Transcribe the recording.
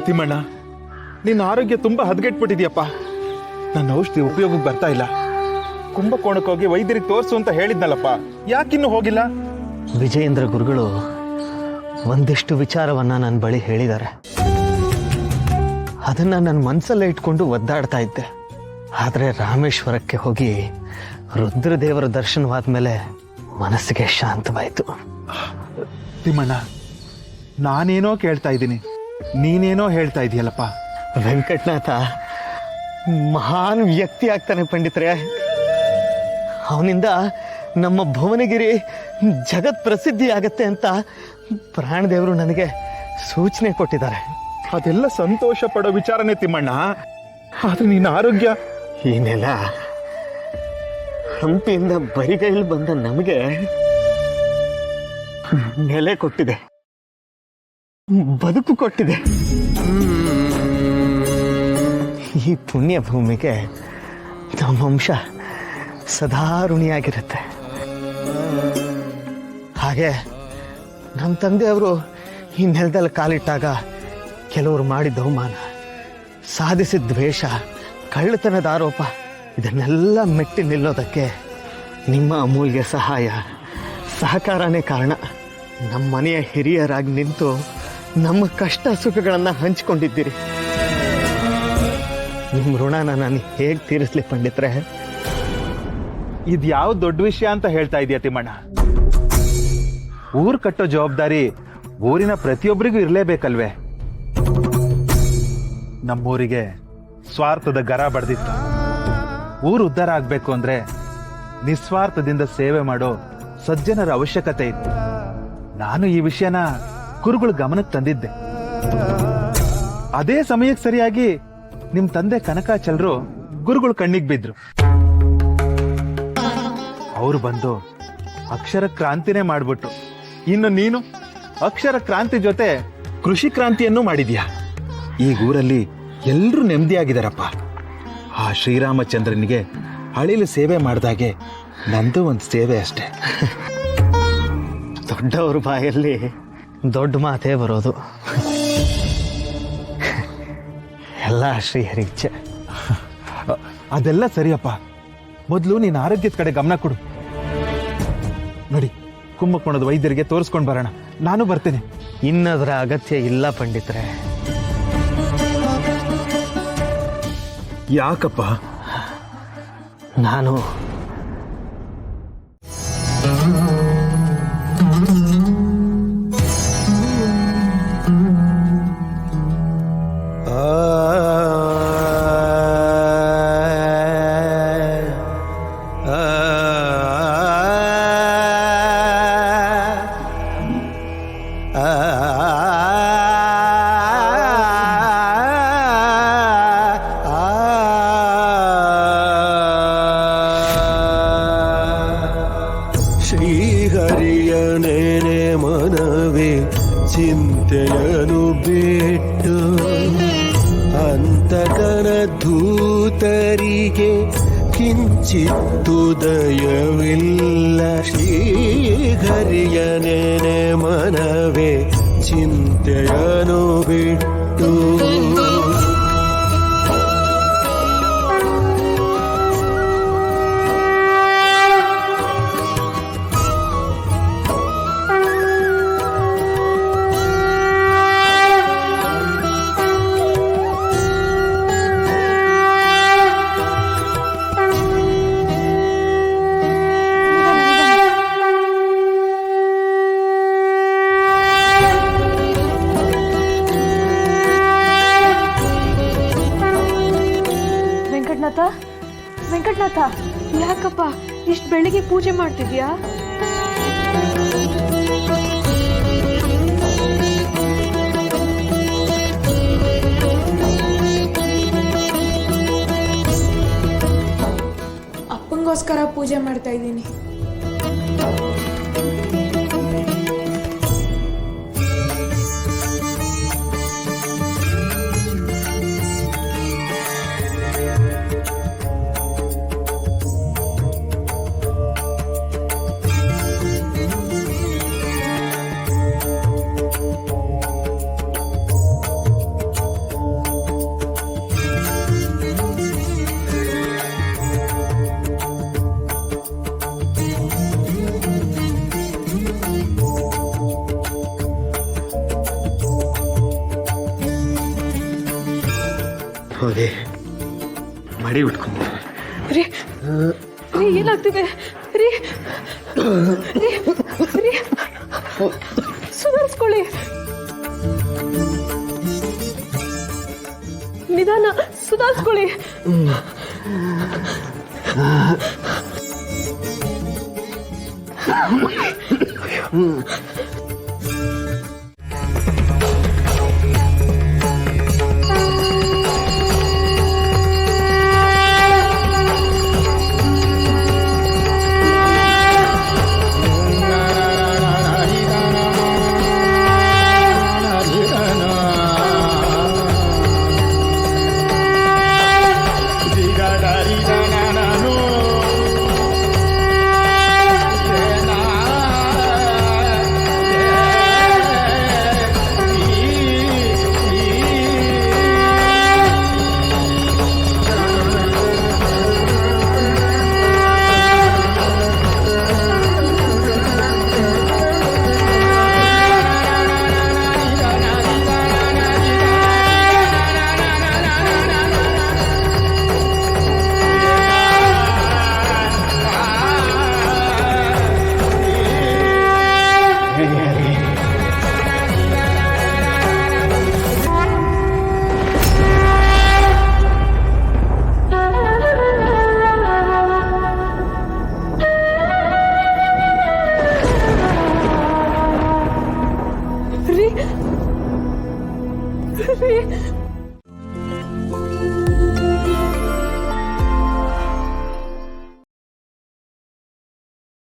ತಿಮ್ಮಣ್ಣ, ನಿನ್ನ ಆರೋಗ್ಯ ತುಂಬಾ ಹದಗೆಟ್ಬಿಟ್ಟಿದ್ಯಪ್ಪ. ನನ್ನ ಔಷಧಿ ಉಪಯೋಗಕ್ಕೆ ಬರ್ತಾ ಇಲ್ಲ. ಕುಂಭಕೋಣಕ್ಕೆ ಹೋಗಿ ವೈದ್ಯರಿಗೆ ತೋರಿಸು ಅಂತ ಹೇಳಿದ್ನಲ್ಲಪ್ಪ, ಯಾಕಿನ್ನೂ ಹೋಗಿಲ್ಲ? ವಿಜಯೇಂದ್ರ ಗುರುಗಳು ಒಂದಿಷ್ಟು ವಿಚಾರವನ್ನ ನನ್ನ ಬಳಿ ಹೇಳಿದ್ದಾರೆ. ಅದನ್ನ ನನ್ನ ಮನಸ್ಸಲ್ಲೇ ಇಟ್ಕೊಂಡು ಒದ್ದಾಡ್ತಾ ಇದ್ದೆ. ಆದರೆ ರಾಮೇಶ್ವರಕ್ಕೆ ಹೋಗಿ ರುದ್ರದೇವರ ದರ್ಶನವಾದ ಮೇಲೆ ಮನಸ್ಸಿಗೆ ಶಾಂತವಾಯಿತು. ತಿಮ್ಮಣ್ಣ, ನಾನೇನೋ ಕೇಳ್ತಾ ಇದ್ದೀನಿ, ನೀನೇನೋ ಹೇಳ್ತಾ ಇದೆಯಲ್ಲಪ್ಪ. ವೆಂಕಟನಾಥ ಮಹಾನ್ ವ್ಯಕ್ತಿ ಆಗ್ತಾನೆ ಪಂಡಿತರೆ. ಅವನಿಂದ ನಮ್ಮ ಭುವನಗಿರಿ ಜಗತ್ ಪ್ರಸಿದ್ಧಿ ಆಗತ್ತೆ ಅಂತ ಪ್ರಾಣದೇವರು ನನಗೆ ಸೂಚನೆ ಕೊಟ್ಟಿದ್ದಾರೆ. ಅದೆಲ್ಲ ಸಂತೋಷ ಪಡೋ ವಿಚಾರನೇ ತಿಮ್ಮಣ್ಣ. ಆದ್ರೆ ನಿನ್ನ ಆರೋಗ್ಯ ಈ ನೆಲ ಹಂಪಿಯಿಂದ ಬರಿಗೈಲಿ ಬಂದ ನಮಗೆ ನೆಲೆ ಕೊಟ್ಟಿದೆ, ಬದುಕು ಕೊಟ್ಟಿದೆ. ಈ ಪುಣ್ಯ ಭೂಮಿಗೆ ನಮ್ಮ ವಂಶ ಸದಾ ಋಣಿಯಾಗಿರುತ್ತೆ. ಹಾಗೆ ನಮ್ಮ ತಂದೆಯವರು ಈ ನೆಲದಲ್ಲಿ ಕಾಲಿಟ್ಟಾಗ ಕೆಲವರು ಮಾಡಿದ ಅವಮಾನ, ಸಾಧಿಸಿದ ದ್ವೇಷ, ಕಳ್ಳತನದ ಆರೋಪ, ಇದನ್ನೆಲ್ಲ ಮೆಟ್ಟಿ ನಿಲ್ಲೋದಕ್ಕೆ ನಿಮ್ಮ ಅಮೂಲ್ಯ ಸಹಾಯ ಸಹಕಾರನೇ ಕಾರಣ. ನಮ್ಮ ಮನೆಯ ಹಿರಿಯರಾಗಿ ನಿಂತು ನಮ್ಮ ಕಷ್ಟ ಸುಖಗಳನ್ನು ಹಂಚಿಕೊಂಡಿದ್ದೀರಿ. ನಿಮ್ಮ ಋಣನ ನಾನು ಹೇಗೆ ತೀರಿಸ್ಲಿ ಪಂಡಿತ್ರೆ? ಇದ್ಯಾವ ದೊಡ್ಡ ವಿಷಯ ಅಂತ ಹೇಳ್ತಾ ಇದೀಯ ತಿಮ್ಮಣ್ಣ? ಊರ್ ಕಟ್ಟೋ ಜವಾಬ್ದಾರಿ ಊರಿನ ಪ್ರತಿಯೊಬ್ಬರಿಗೂ ಇರಲೇಬೇಕಲ್ವೇ? ನಮ್ಮೂರಿಗೆ ಸ್ವಾರ್ಥದ ಗರ ಬಡ್ದಿತ್ತು. ಊರು ಉದ್ಧಾರ ಆಗ್ಬೇಕು ಅಂದ್ರೆ ನಿಸ್ವಾರ್ಥದಿಂದ ಸೇವೆ ಮಾಡೋ ಸಜ್ಜನರ ಅವಶ್ಯಕತೆ ಇತ್ತು. ನಾನು ಈ ವಿಷಯನ ಗುರುಗಳ ಗಮನಕ್ಕೆ ತಂದಿದ್ದೆ. ಅದೇ ಸಮಯಕ್ಕೆ ಸರಿಯಾಗಿ ನಿಮ್ ತಂದೆ ಕನಕಾಚಲರು ಗುರುಗಳು ಕಣ್ಣಿಗೆ ಬಿದ್ರು. ಅವರು ಬಂದು ಅಕ್ಷರ ಕ್ರಾಂತಿನೇ ಮಾಡ್ಬಿಟ್ರು. ಇನ್ನು ನೀನು ಅಕ್ಷರ ಕ್ರಾಂತಿ ಜೊತೆ ಕೃಷಿ ಕ್ರಾಂತಿಯನ್ನು ಮಾಡಿದ್ಯಾ. ಈ ಊರಲ್ಲಿ ಎಲ್ರೂ ನೆಮ್ಮದಿಯಾಗಿದ್ದಾರಪ್ಪ. ಆ ಶ್ರೀರಾಮಚಂದ್ರನಿಗೆ ಅಳಿಲು ಸೇವೆ ಮಾಡಿದಾಗೆ ನಂದು ಒಂದು ಸೇವೆ ಅಷ್ಟೇ. ದೊಡ್ಡವ್ರ ಬಾಯಲ್ಲಿ ದೊಡ್ಡ ಮಾತೇ ಬರೋದು. ಎಲ್ಲ ಶ್ರೀಹರಿಚ್ಛೆ. ಅದೆಲ್ಲ ಸರಿಯಪ್ಪ. ಮೊದಲು ನೀನು ಆರೋಗ್ಯದ ಕಡೆ ಗಮನ ಕೊಡು. ನೋಡಿ, ಕುಂಭಕೋಣದ ವೈದ್ಯರಿಗೆ ತೋರಿಸ್ಕೊಂಡು ಬರೋಣ. ನಾನು ಬರ್ತೇನೆ. ಇನ್ನದರ ಅಗತ್ಯ ಇಲ್ಲ ಪಂಡಿತ್ರೆ. ಯಾಕಪ್ಪ? ನಾನು ಶ್ರೀಹರಿಯನೇನೆ ಮನವೇ ಚಿಂತೆಯನು ಬಿಟ್ಟು ಅಂತಕನ ದೂತರಿಗೆ ಕಿಂಚಿತ್ತು ದಯವಿಲ್ಲ. ಶ್ರೀಹರಿಯನೇನೆ ಮನವೇ ಚಿಂತೆಯನು ಬಿಟ್ಟು ವೆಂಕಟನಾಥ, ಯಾಕಪ್ಪ ಇಷ್ಟು ಬೆಳಿಗ್ಗೆ ಪೂಜೆ ಮಾಡ್ತಿದ್ಯಾ? ಅಪ್ಪಂಗೋಸ್ಕರ ಪೂಜೆ ಮಾಡ್ತಾ ಇದ್ದೀನಿ. ಮಾಡಿ ಬಿಟ್ಕೊಂಡು. ರೀ ರೀ ಏನಾಗ್ತಿದೆ ರೀ ರೀ ರೀ ಸುಧಾರಿಸ್ಕೊಳ್ಳಿ. ನಿಧಾನ, ಸುಧಾರಿಸ್ಕೊಳ್ಳಿ. ರೀ